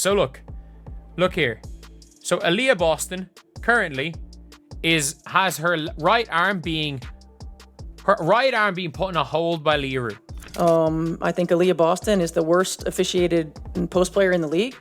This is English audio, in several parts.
So look here. So Aliyah Boston currently has her right arm being put in a hold by Leah Rue. I think Aliyah Boston is the worst officiated post player in the league.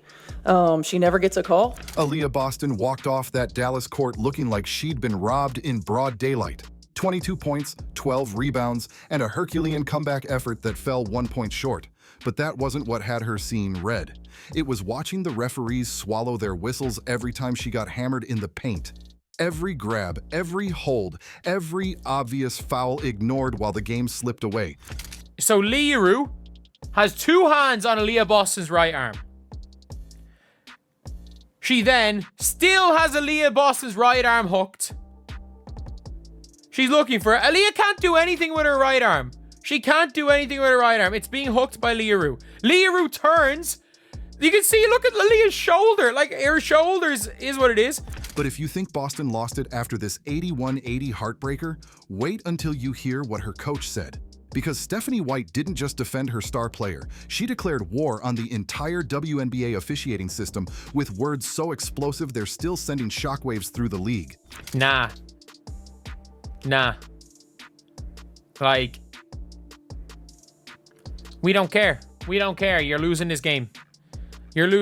She never gets a call. Aliyah Boston walked off that Dallas court looking like she'd been robbed in broad daylight. 22 points, 12 rebounds, and a Herculean comeback effort that fell 1 point short. But that wasn't what had her seeing red. It was watching the referees swallow their whistles every time she got hammered in the paint. Every grab, every hold, every obvious foul ignored while the game slipped away. So Leah Rue has two hands on Aliyah Boston's right arm. She then still has Aliyah Boston's right arm hooked. She's looking for it. Aliyah can't do anything with her right arm. She can't do anything with her right arm. It's being hooked by Leah Rue. Leah Rue turns. You can see, look at Aliyah's shoulder. Like, her shoulders is what it is. But if you think Boston lost it after this 81-80 heartbreaker, wait until you hear what her coach said. Because Stephanie White didn't just defend her star player, she declared war on the entire WNBA officiating system with words so explosive they're still sending shockwaves through the league. Nah. Like, we don't care. You're losing this game. And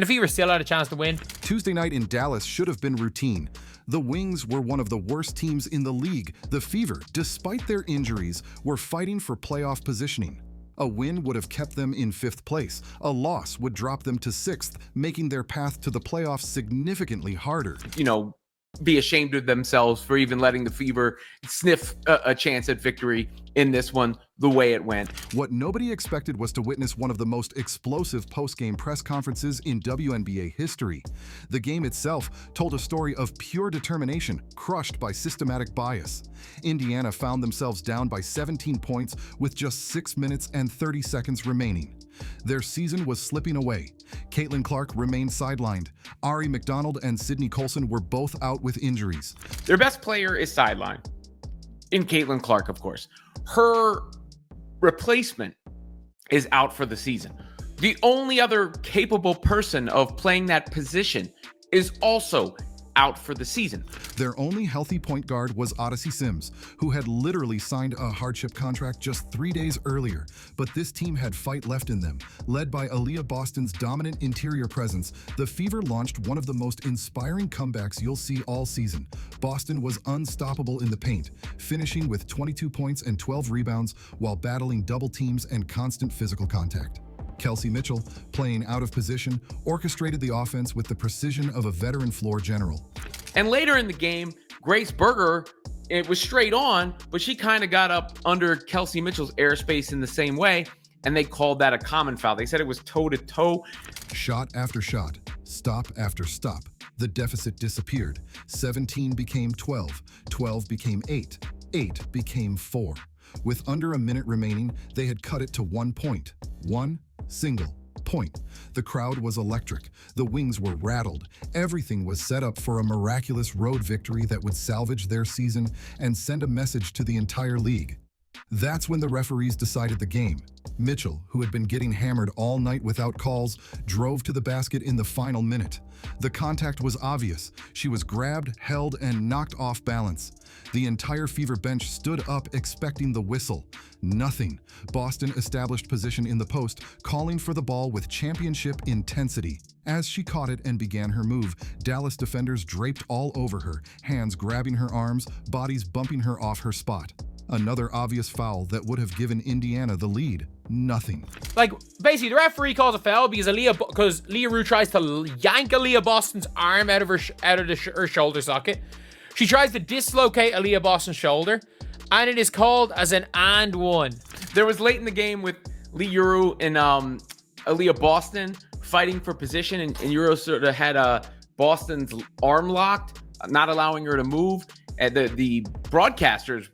the Fever still had a chance to win. Tuesday night in Dallas should have been routine. The Wings were one of the worst teams in the league. The Fever, despite their injuries, were fighting for playoff positioning. A win would have kept them in 5th place. A loss would drop them to 6th, making their path to the playoffs significantly harder. Be ashamed of themselves for even letting the Fever sniff a chance at victory in this one the way it went. What nobody expected was to witness one of the most explosive post-game press conferences in WNBA history. The game itself told a story of pure determination, crushed by systematic bias. Indiana found themselves down by 17 points with just 6 minutes and 30 seconds remaining. Their season was slipping away. Caitlin Clark remained sidelined. Ari McDonald and Sydney Colson were both out with injuries. Their best player is sidelined. In Caitlin Clark, of course. Her replacement is out for the season. The only other capable person of playing that position is also out for the season. Their only healthy point guard was Odyssey Sims, who had literally signed a hardship contract just 3 days earlier. But this team had fight left in them. Led by Aliyah Boston's dominant interior presence, the Fever launched one of the most inspiring comebacks you'll see all season. Boston was unstoppable in the paint, finishing with 22 points and 12 rebounds while battling double teams and constant physical contact. Kelsey Mitchell, playing out of position, orchestrated the offense with the precision of a veteran floor general. And later in the game, Grace Berger, it was straight on, but she kind of got up under Kelsey Mitchell's airspace in the same way, and they called that a common foul. They said it was toe-to-toe. Shot after shot, stop after stop. The deficit disappeared. 17 became 12, 12 became 8, 8 became 4. With under a minute remaining, they had cut it to 1 point. One single point. The crowd was electric. The Wings were rattled. Everything was set up for a miraculous road victory that would salvage their season and send a message to the entire league. That's when the referees decided the game. Mitchell, who had been getting hammered all night without calls, drove to the basket in the final minute. The contact was obvious. She was grabbed, held, and knocked off balance. The entire Fever bench stood up expecting the whistle. Nothing. Boston established position in the post, calling for the ball with championship intensity. As she caught it and began her move, Dallas defenders draped all over her, hands grabbing her arms, bodies bumping her off her spot. Another obvious foul that would have given Indiana the lead. Nothing. Like, basically, the referee calls a foul because Leah Rue tries to yank Aliyah Boston's arm out of her shoulder socket. She tries to dislocate Aliyah Boston's shoulder, and it is called as an and one. There was late in the game with Leah Rue and Aliyah Boston fighting for position, and Euro sort of had Boston's arm locked, not allowing her to move. And the broadcasters,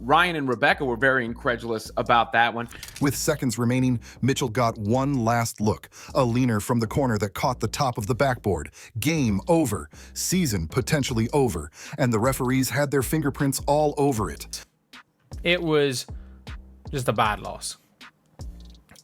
Ryan and Rebecca, were very incredulous about that one. With seconds remaining, Mitchell got one last look. A leaner from the corner that caught the top of the backboard. Game over. Season potentially over. And the referees had their fingerprints all over it. It was just a bad loss.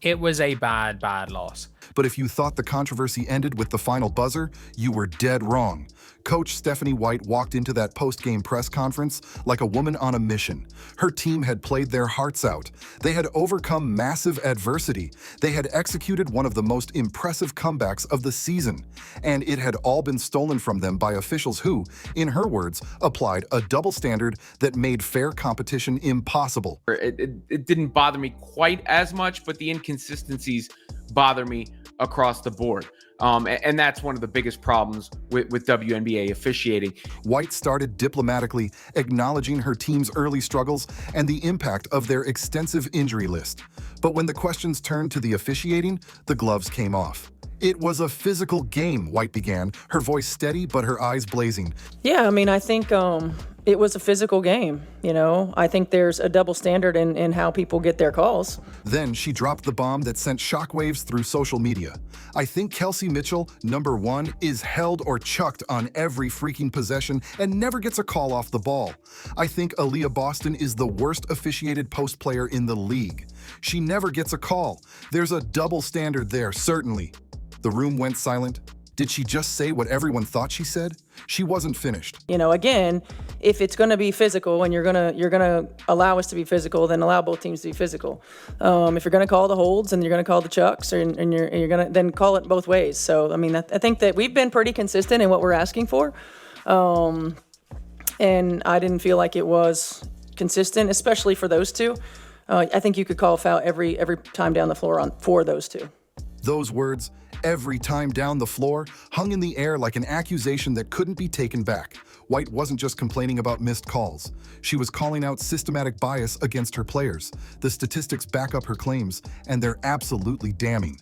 It was a bad loss. But if you thought the controversy ended with the final buzzer, you were dead wrong. Coach Stephanie White walked into that post-game press conference like a woman on a mission. Her team had played their hearts out. They had overcome massive adversity. They had executed one of the most impressive comebacks of the season. And it had all been stolen from them by officials who, in her words, applied a double standard that made fair competition impossible. It didn't bother me quite as much, but the inconsistencies bother me across the board. And that's one of the biggest problems with WNBA officiating. White started diplomatically, acknowledging her team's early struggles and the impact of their extensive injury list. But when the questions turned to the officiating, the gloves came off. It was a physical game, White began, her voice steady but her eyes blazing. Yeah, I mean, I think it was a physical game, you know. I think there's a double standard in how people get their calls. Then she dropped the bomb that sent shockwaves through social media. I think Kelsey Mitchell, number 1, is held or chucked on every freaking possession and never gets a call off the ball. I think Aliyah Boston is the worst officiated post player in the league. She never gets a call. There's a double standard there, certainly. The room went silent. Did she just say what everyone thought she said? She wasn't finished. You know, again, if it's going to be physical and you're gonna allow us to be physical, then allow both teams to be physical. If you're going to call the holds and you're going to call the chucks, and you're going to then call it both ways. So, I mean, I think that we've been pretty consistent in what we're asking for, and I didn't feel like it was consistent, especially for those two. I think you could call a foul every time down the floor for those two. Those words, every time down the floor, hung in the air like an accusation that couldn't be taken back. White wasn't just complaining about missed calls. She was calling out systematic bias against her players. The statistics back up her claims, and they're absolutely damning.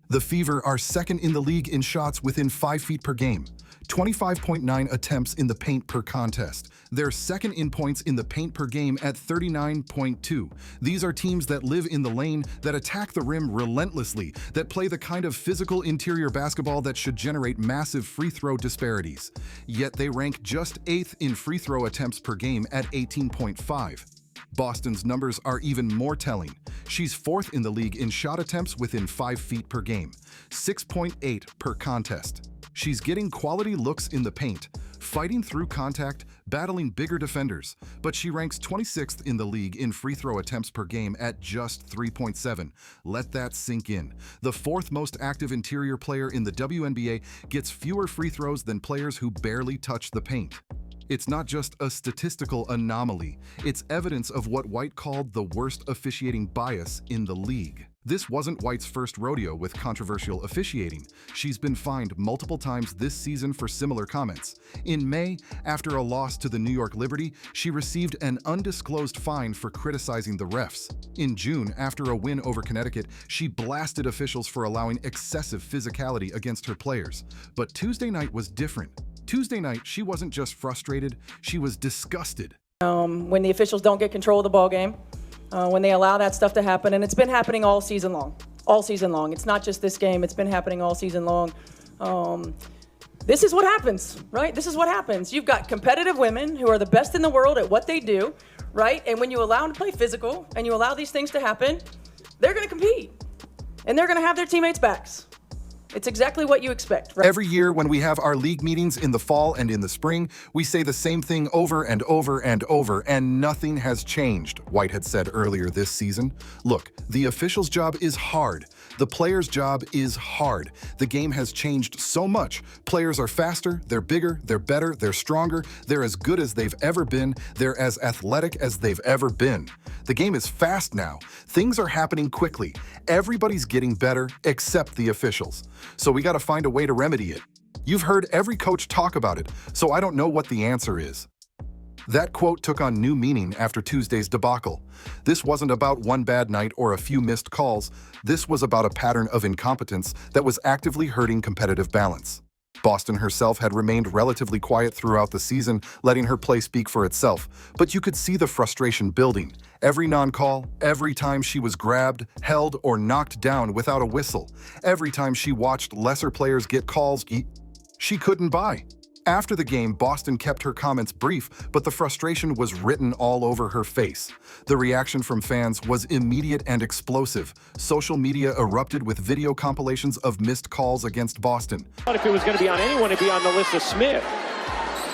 The Fever are second in the league in shots within 5 feet per game, 25.9 attempts in the paint per contest. They're second in points in the paint per game at 39.2. These are teams that live in the lane, that attack the rim relentlessly, that play the kind of physical interior basketball that should generate massive free throw disparities. Yet they rank just 8th in free throw attempts per game at 18.5. Boston's numbers are even more telling. She's 4th in the league in shot attempts within 5 feet per game, 6.8 per contest. She's getting quality looks in the paint, fighting through contact, battling bigger defenders, but she ranks 26th in the league in free throw attempts per game at just 3.7. Let that sink in. The 4th most active interior player in the WNBA gets fewer free throws than players who barely touch the paint. It's not just a statistical anomaly, it's evidence of what White called the worst officiating bias in the league. This wasn't White's first rodeo with controversial officiating. She's been fined multiple times this season for similar comments. In May, after a loss to the New York Liberty, she received an undisclosed fine for criticizing the refs. In June, after a win over Connecticut, she blasted officials for allowing excessive physicality against her players. But Tuesday night was different. Tuesday night, she wasn't just frustrated, she was disgusted. When the officials don't get control of the ball game, when they allow that stuff to happen, and it's been happening all season long. All season long. It's not just this game, it's been happening all season long. This is what happens, right? This is what happens. You've got competitive women who are the best in the world at what they do, right? And when you allow them to play physical and you allow these things to happen, they're going to compete. And they're going to have their teammates' backs. It's exactly what you expect, right? Every year when we have our league meetings in the fall and in the spring, we say the same thing over and over and over, and nothing has changed, White had said earlier this season. Look, the official's job is hard. The player's job is hard. The game has changed so much. Players are faster, they're bigger, they're better, they're stronger, they're as good as they've ever been, they're as athletic as they've ever been. The game is fast now. Things are happening quickly. Everybody's getting better except the officials. So we gotta find a way to remedy it. You've heard every coach talk about it, so I don't know what the answer is. That quote took on new meaning after Tuesday's debacle. This wasn't about one bad night or a few missed calls. This was about a pattern of incompetence that was actively hurting competitive balance. Boston herself had remained relatively quiet throughout the season, letting her play speak for itself, but you could see the frustration building. Every non-call, every time she was grabbed, held, or knocked down without a whistle, every time she watched lesser players get calls she couldn't buy. After the game, Boston kept her comments brief, but the frustration was written all over her face. The reaction from fans was immediate and explosive. Social media erupted with video compilations of missed calls against Boston. If it was going to be on anyone, it'd be on Melissa Smith.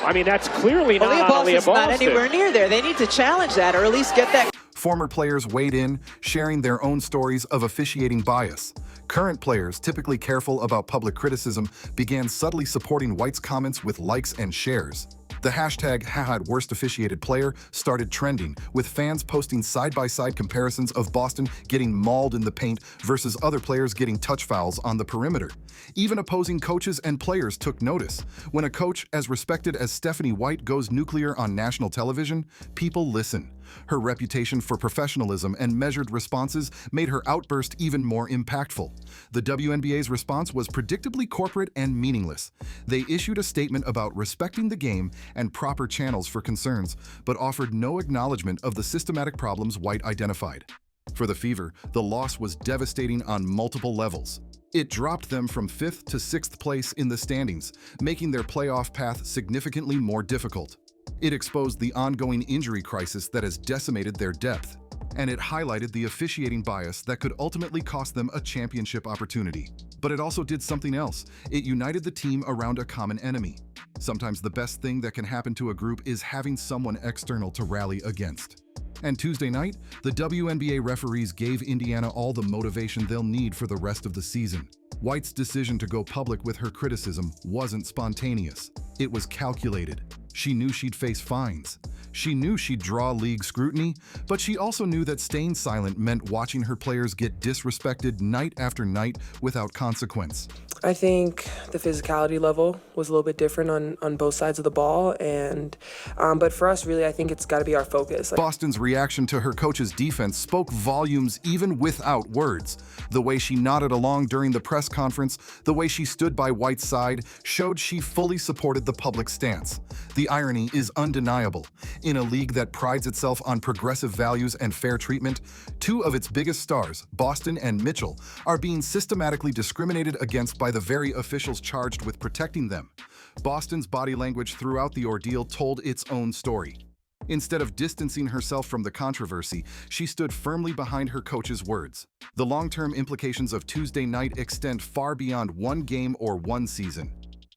I mean, that's clearly not Aliyah on Boston's Aliyah Boston. not anywhere near there. They need to challenge that or at least get that. Former players weighed in, sharing their own stories of officiating bias. Current players, typically careful about public criticism, began subtly supporting White's comments with likes and shares. The hashtag #WorstOfficiatedPlayer started trending, with fans posting side-by-side comparisons of Boston getting mauled in the paint versus other players getting touch fouls on the perimeter. Even opposing coaches and players took notice. When a coach as respected as Stephanie White goes nuclear on national television, people listen. Her reputation for professionalism and measured responses made her outburst even more impactful. The WNBA's response was predictably corporate and meaningless. They issued a statement about respecting the game and proper channels for concerns, but offered no acknowledgement of the systematic problems White identified. For the Fever, the loss was devastating on multiple levels. It dropped them from 5th to 6th place in the standings, making their playoff path significantly more difficult. It exposed the ongoing injury crisis that has decimated their depth, and it highlighted the officiating bias that could ultimately cost them a championship opportunity. But it also did something else. It united the team around a common enemy. Sometimes the best thing that can happen to a group is having someone external to rally against. And Tuesday night, the WNBA referees gave Indiana all the motivation they'll need for the rest of the season. White's decision to go public with her criticism wasn't spontaneous. It was calculated. She knew she'd face fines. She knew she'd draw league scrutiny, but she also knew that staying silent meant watching her players get disrespected night after night without consequence. I think the physicality level was a little bit different on both sides of the ball, and but for us, really, I think it's got to be our focus. Boston's reaction to her coach's defense spoke volumes even without words. The way she nodded along during the press conference, the way she stood by White's side, showed she fully supported the public stance. The irony is undeniable. In a league that prides itself on progressive values and fair treatment, two of its biggest stars, Boston and Mitchell, are being systematically discriminated against by the very officials charged with protecting them. Boston's body language throughout the ordeal told its own story. Instead of distancing herself from the controversy, she stood firmly behind her coach's words. The long-term implications of Tuesday night extend far beyond one game or one season.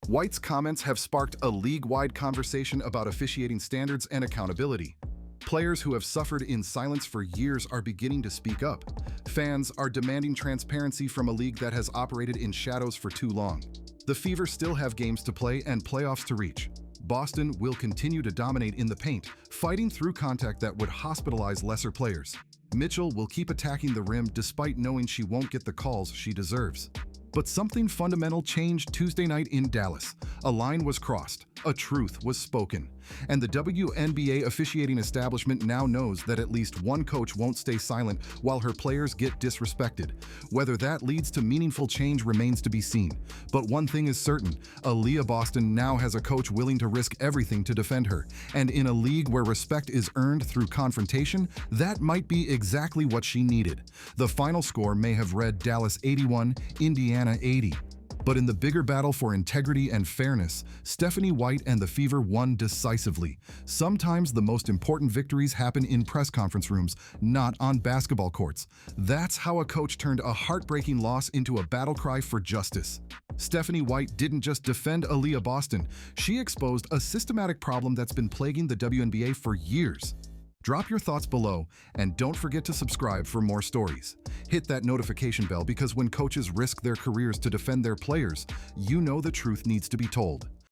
White's comments have sparked a league-wide conversation about officiating standards and accountability. Players who have suffered in silence for years are beginning to speak up. Fans are demanding transparency from a league that has operated in shadows for too long. The Fever still have games to play and playoffs to reach. Boston will continue to dominate in the paint, fighting through contact that would hospitalize lesser players. Mitchell will keep attacking the rim despite knowing she won't get the calls she deserves. But something fundamental changed Tuesday night in Dallas. A line was crossed, a truth was spoken, and the WNBA officiating establishment now knows that at least one coach won't stay silent while her players get disrespected. Whether that leads to meaningful change remains to be seen. But one thing is certain, Aliyah Boston now has a coach willing to risk everything to defend her, and in a league where respect is earned through confrontation, that might be exactly what she needed. The final score may have read Dallas 81, Indiana 80. But in the bigger battle for integrity and fairness, Stephanie White and the Fever won decisively. Sometimes the most important victories happen in press conference rooms, not on basketball courts. That's how a coach turned a heartbreaking loss into a battle cry for justice. Stephanie White didn't just defend Aliyah Boston, she exposed a systematic problem that's been plaguing the WNBA for years. Drop your thoughts below, and don't forget to subscribe for more stories. Hit that notification bell because when coaches risk their careers to defend their players, you know the truth needs to be told.